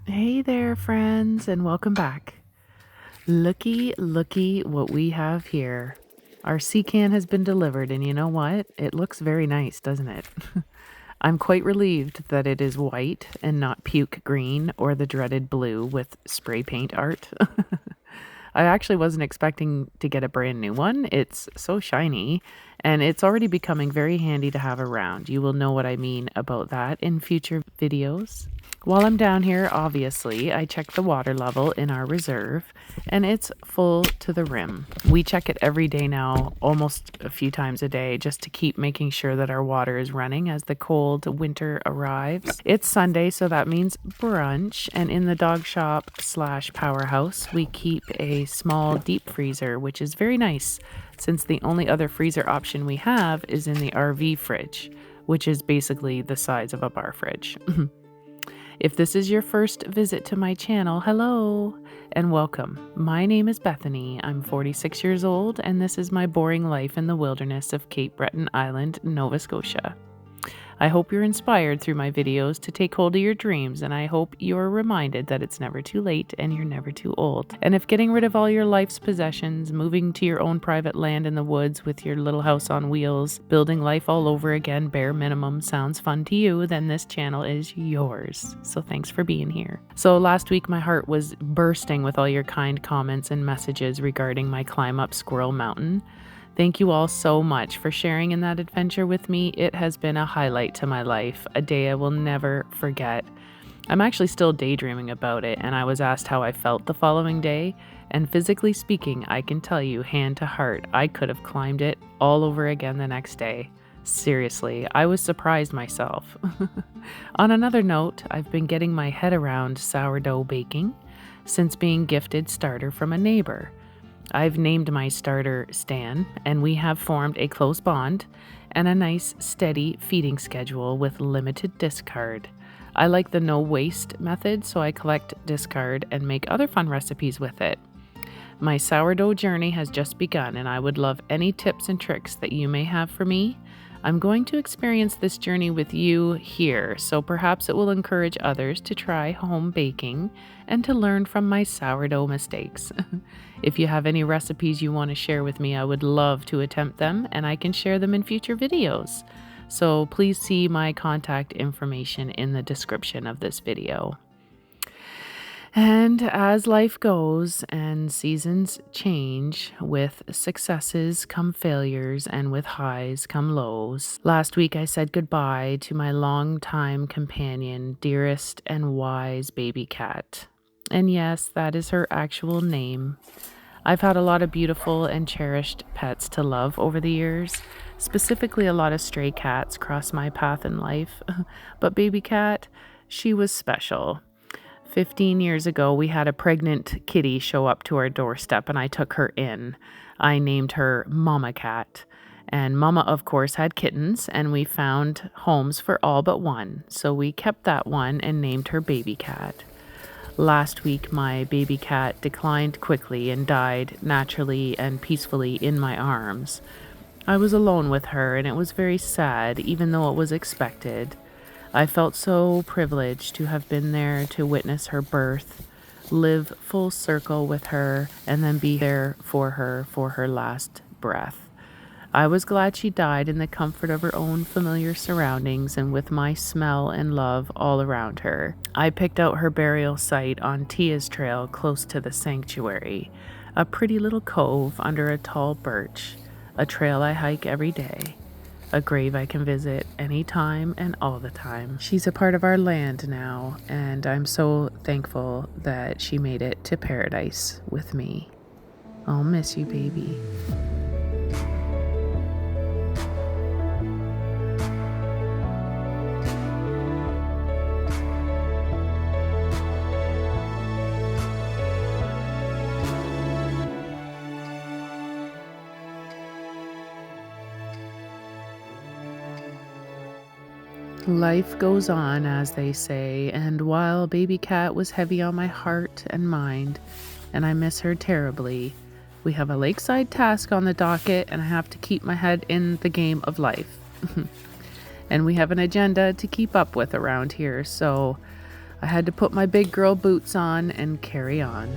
Hey there, friends, and welcome back. Looky what we have here. Our sea can has been delivered, and you know what? It looks very nice, doesn't it? I'm quite relieved that it is white and not puke green or the dreaded blue with spray paint art. I actually wasn't expecting to get a brand new one. It's so shiny, and it's already becoming very handy to have around. You will know what I mean about that in future videos. While I'm down here, obviously, I check the water level in our reserve, and it's full to the rim. We check it every day now, almost a few times a day, just to keep making sure that our water is running as the cold winter arrives. It's Sunday, so that means brunch, and in the dog shop / powerhouse, we keep a small deep freezer, which is very nice, since the only other freezer option we have is in the RV fridge, which is basically the size of a bar fridge. If this is your first visit to my channel, hello and welcome. My name is Bethany. I'm 46 years old, and this is my boring life in the wilderness of Cape Breton Island, Nova Scotia. I hope you're inspired through my videos to take hold of your dreams, and I hope you're reminded that it's never too late and you're never too old. And if getting rid of all your life's possessions, moving to your own private land in the woods with your little house on wheels, building life all over again, bare minimum, sounds fun to you, then this channel is yours. So thanks for being here. So last week my heart was bursting with all your kind comments and messages regarding my climb up Squirrel Mountain. Thank you all so much for sharing in that adventure with me. It has been a highlight to my life, a day I will never forget. I'm actually still daydreaming about it, and I was asked how I felt the following day, and physically speaking, I can tell you, hand to heart, I could have climbed it all over again the next day. Seriously, I was surprised myself. On another note, I've been getting my head around sourdough baking since being gifted starter from a neighbor. I've named my starter Stan, and we have formed a close bond and a nice, steady feeding schedule with limited discard. I like the no waste method, so I collect, discard, and make other fun recipes with it. My sourdough journey has just begun, and I would love any tips and tricks that you may have for me. I'm going to experience this journey with you here, so perhaps it will encourage others to try home baking and to learn from my sourdough mistakes. If you have any recipes you want to share with me, I would love to attempt them, and I can share them in future videos. So please see my contact information in the description of this video. And as life goes and seasons change, with successes come failures and with highs come lows. Last week I said goodbye to my longtime companion, dearest and wise baby cat. And yes, that is her actual name. I've had a lot of beautiful and cherished pets to love over the years. Specifically, a lot of stray cats cross my path in life. But baby cat, she was special. 15 years ago, we had a pregnant kitty show up to our doorstep, and I took her in. I named her Mama Cat. And Mama, of course, had kittens, and we found homes for all but one. So we kept that one and named her Baby Cat. Last week, my baby cat declined quickly and died naturally and peacefully in my arms. I was alone with her, and it was very sad, even though it was expected. I felt so privileged to have been there to witness her birth, live full circle with her, and then be there for her last breath. I was glad she died in the comfort of her own familiar surroundings and with my smell and love all around her. I picked out her burial site on Tia's Trail close to the sanctuary, a pretty little cove under a tall birch, a trail I hike every day. A grave I can visit anytime and all the time. She's a part of our land now, and I'm so thankful that she made it to paradise with me. I'll miss you, baby. Life goes on, as they say, and while baby cat was heavy on my heart and mind, and I miss her terribly, we have a lakeside task on the docket, and I have to keep my head in the game of life. And we have an agenda to keep up with around here, so I had to put my big girl boots on and carry on.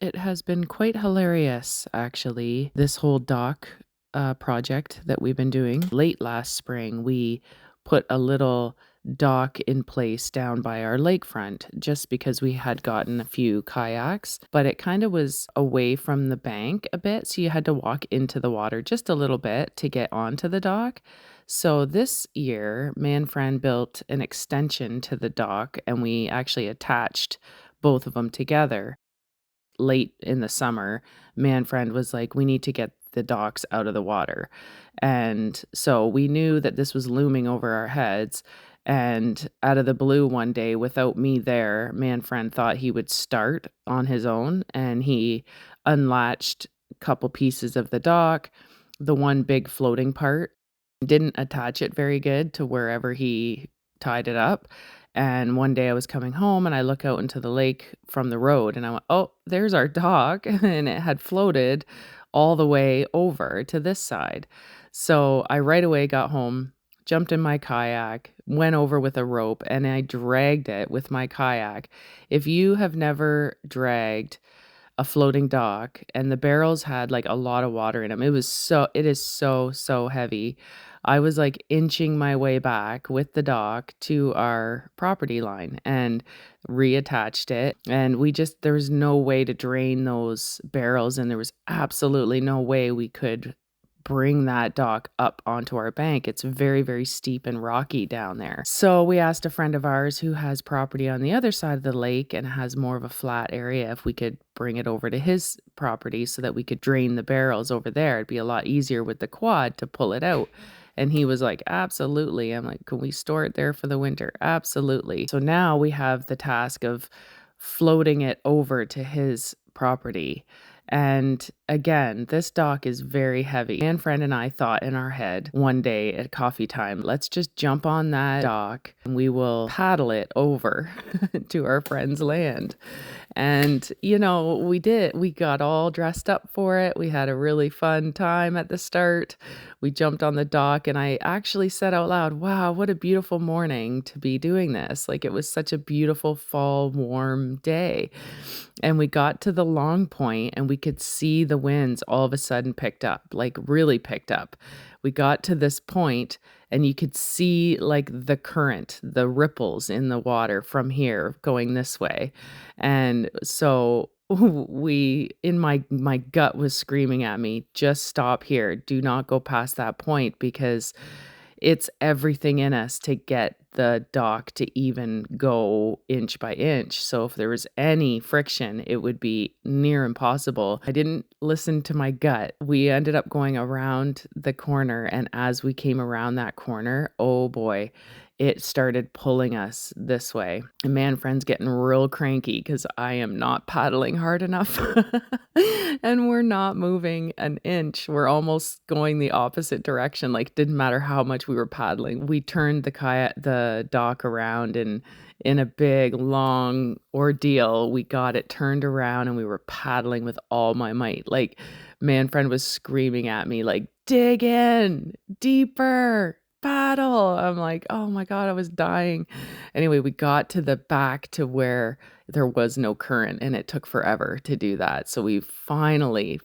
It has been quite hilarious, actually, this whole dock project that we've been doing. Late last spring, we put a little dock in place down by our lakefront just because we had gotten a few kayaks, but it kind of was away from the bank a bit. So you had to walk into the water just a little bit to get onto the dock. So this year, Manfred built an extension to the dock and we actually attached both of them together. Late in the summer, Manfred was like, we need to get the docks out of the water. And so we knew that this was looming over our heads. And out of the blue one day, without me there, Manfred thought he would start on his own. And he unlatched a couple pieces of the dock, the one big floating part, didn't attach it very good to wherever he tied it up. And one day I was coming home and I look out into the lake from the road and I went, oh, there's our dock. And it had floated all the way over to this side. So I right away got home, jumped in my kayak, went over with a rope, and I dragged it with my kayak. If you have never dragged a floating dock and the barrels had like a lot of water in them, it is so heavy. I was like inching my way back with the dock to our property line and reattached it. And there was no way to drain those barrels. And there was absolutely no way we could bring that dock up onto our bank. It's very, very steep and rocky down there. So we asked a friend of ours who has property on the other side of the lake and has more of a flat area if we could bring it over to his property so that we could drain the barrels over there. It'd be a lot easier with the quad to pull it out. And he was like, absolutely. I'm like, can we store it there for the winter? Absolutely. So now we have the task of floating it over to his property. And again, this dock is very heavy. Manfred and I thought in our head one day at coffee time, let's just jump on that dock and we will paddle it over to our friend's land. And, we did. We got all dressed up for it. We had a really fun time at the start. We jumped on the dock and I actually said out loud, wow, what a beautiful morning to be doing this. Like it was such a beautiful fall, warm day. And we got to the long point and we could see the winds all of a sudden picked up, like really picked up. We got to this point and you could see like the current, the ripples in the water from here going this way. And so my gut was screaming at me, just stop here. Do not go past that point because it's everything in us to get the dock to even go inch by inch. So if there was any friction, it would be near impossible. I didn't listen to my gut. We ended up going around the corner. And as we came around that corner, oh boy, it started pulling us this way. And Manfred's getting real cranky because I am not paddling hard enough and we're not moving an inch. We're almost going the opposite direction. Like didn't matter how much we were paddling. We turned the dock around and in a big long ordeal, we got it turned around and we were paddling with all my might. Like Manfred was screaming at me like, dig in, deeper, paddle. I'm like, oh my God, I was dying. Anyway, we got to the back to where there was no current and it took forever to do that. So we finally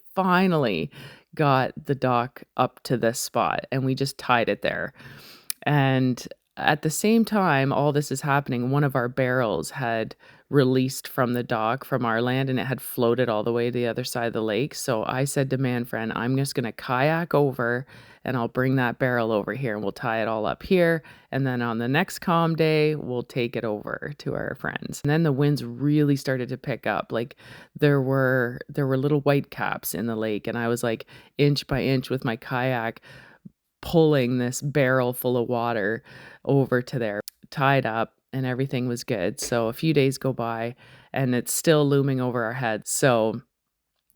got the dock up to this spot and we just tied it there. And At the same time, all this is happening, one of our barrels had released from the dock from our land, and it had floated all the way to the other side of the lake. So I said to Manfred, I'm just going to kayak over and I'll bring that barrel over here and we'll tie it all up here. And then on the next calm day, we'll take it over to our friends. And then the winds really started to pick up. Like there were little white caps in the lake, and I was like inch by inch with my kayak pulling this barrel full of water over to there, tied up, and everything was good. So a few days go by and it's still looming over our heads. So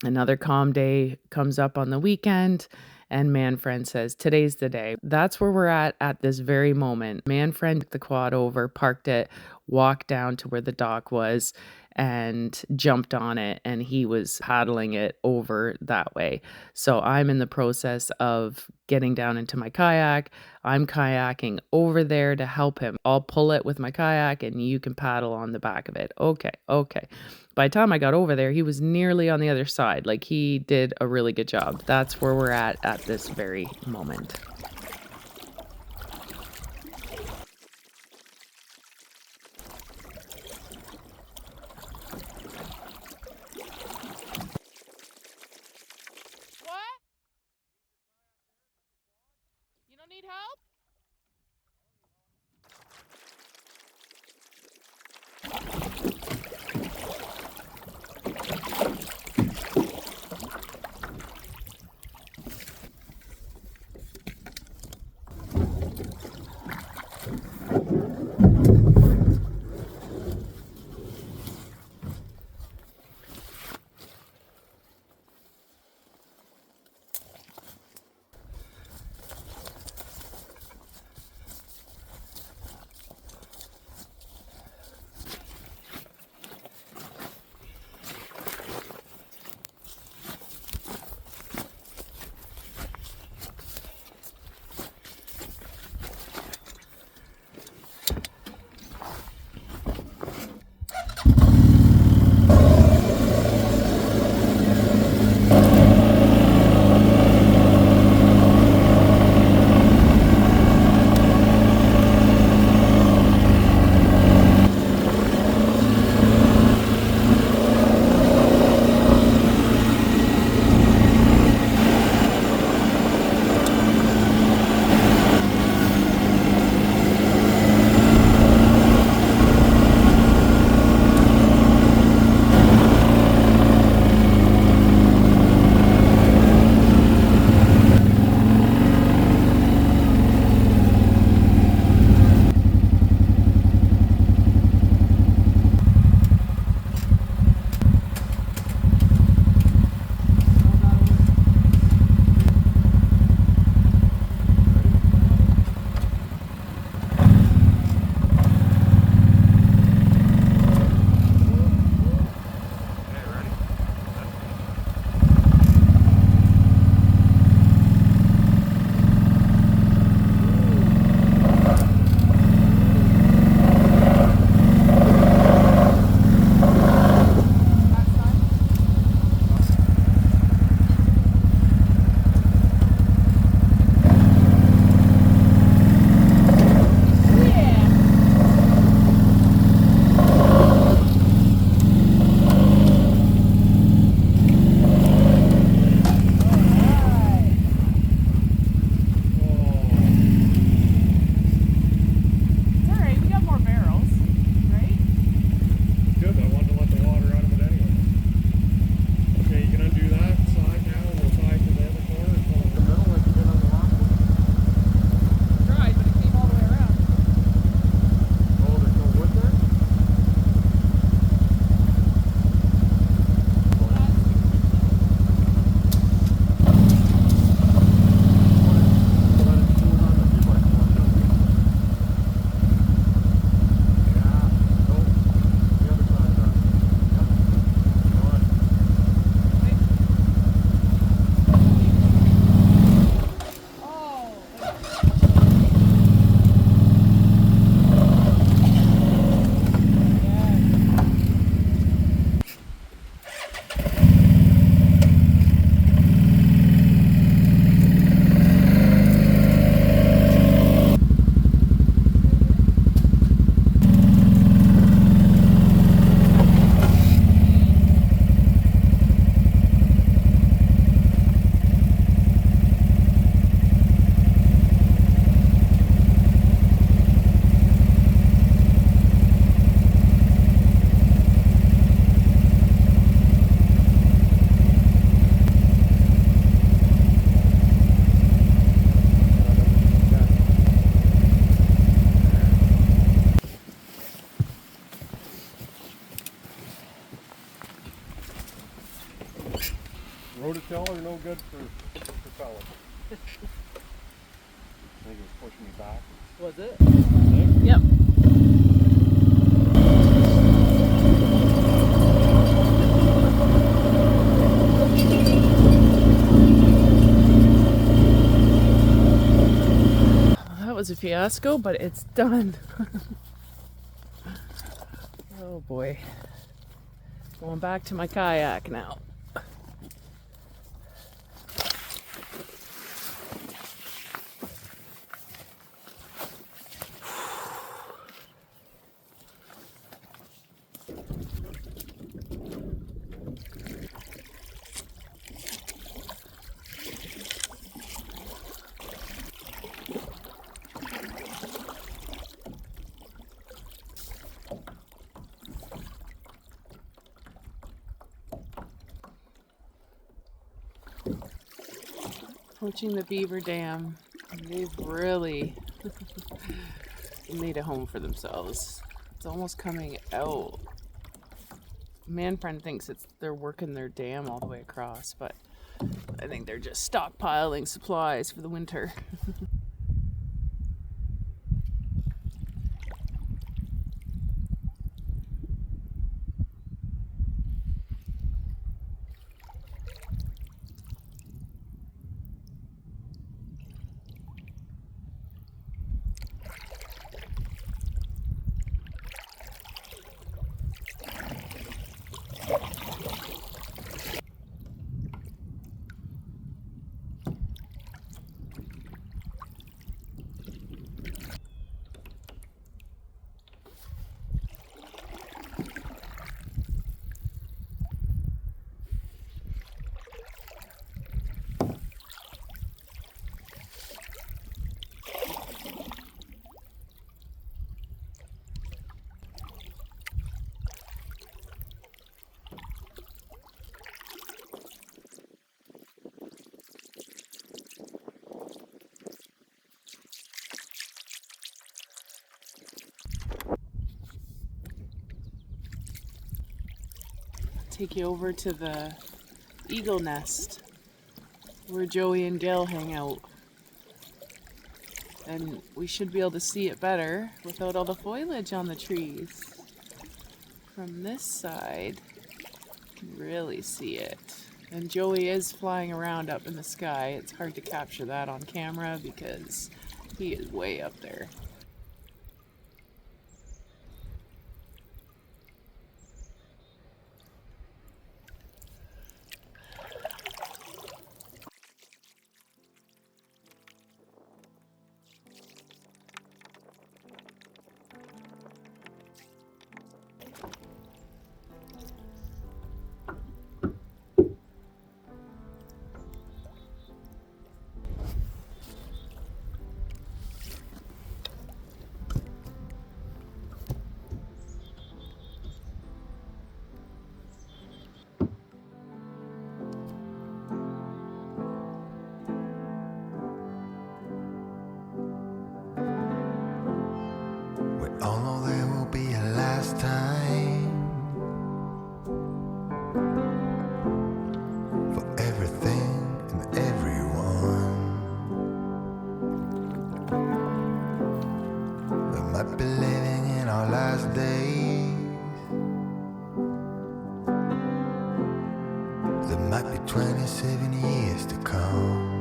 another calm day comes up on the weekend, and Manfred says, today's the day. That's where we're at this very moment. Manfred took the quad over, parked it, walked down to where the dock was, and jumped on it, and he was paddling it over that way. So I'm in the process of getting down into my kayak. I'm kayaking over there to help him. I'll pull it with my kayak and you can paddle on the back of it. Okay. By the time I got over there, he was nearly on the other side. Like, he did a really good job. That's where we're at this very moment. What? You don't need help? Rototiller no good for propelling. I think it was pushing me back. Was it? Think? Yep. That was a fiasco, but it's done. Oh boy. Going back to my kayak now. Approaching the beaver dam. They've really made a home for themselves. It's almost coming out. Man friend thinks they're working their dam all the way across, but I think they're just stockpiling supplies for the winter. Take you over to the eagle nest where Joey and Gail hang out. And we should be able to see it better without all the foliage on the trees. From this side, you can really see it. And Joey is flying around up in the sky. It's hard to capture that on camera because he is way up there. Although there will be a last time for everything and everyone, we might be living in our last days. There might be 27 years to come.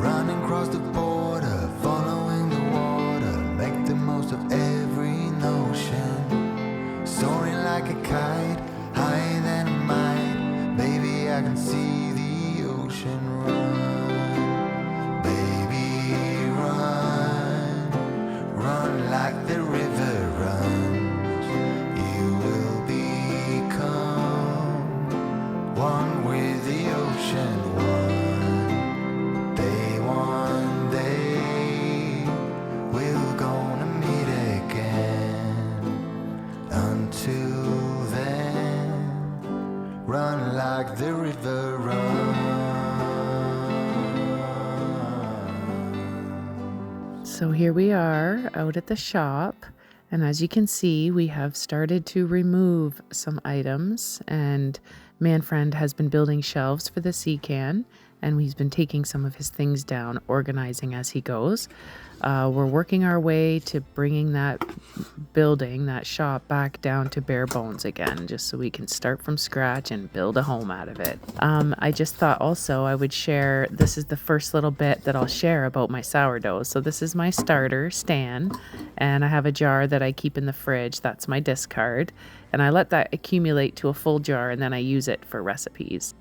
Running across the border, following the water, make the most of every notion. Soaring like a kite, higher than a mite. Baby, I can see the ocean run. Baby, run, run like the river runs. You will become one with the ocean, one day we're gonna meet again. Until then, run like the river runs. So here we are out at the shop, And as you can see, we have started to remove some items, and Manfred has been building shelves for the sea can, and he's been taking some of his things down, organizing as he goes. We're working our way to bringing that building, that shop, back down to bare bones again, just so we can start from scratch and build a home out of it. I just thought also I would share, this is the first little bit that I'll share about my sourdough. So this is my starter, Stan, and I have a jar that I keep in the fridge. That's my discard, and I let that accumulate to a full jar, and then I use it for recipes.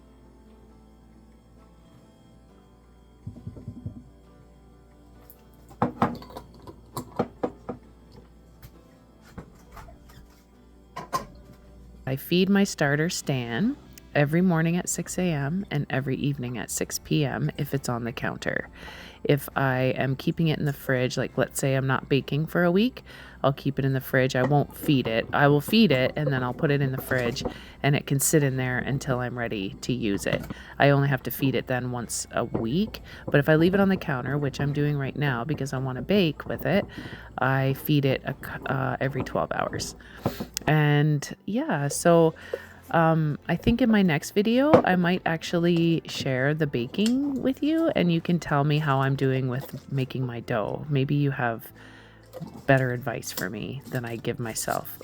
I feed my starter, Stan, every morning at 6 a.m. and every evening at 6 p.m. if it's on the counter. If I am keeping it in the fridge, like let's say I'm not baking for a week, I'll keep it in the fridge. I won't feed it. I will feed it and then I'll put it in the fridge, and it can sit in there until I'm ready to use it. I only have to feed it then once a week. But if I leave it on the counter, which I'm doing right now because I want to bake with it, I feed it every 12 hours. And yeah, so I think in my next video, I might actually share the baking with you, and you can tell me how I'm doing with making my dough. Maybe you have better advice for me than I give myself.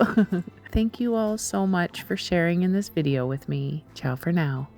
Thank you all so much for sharing in this video with me. Ciao for now.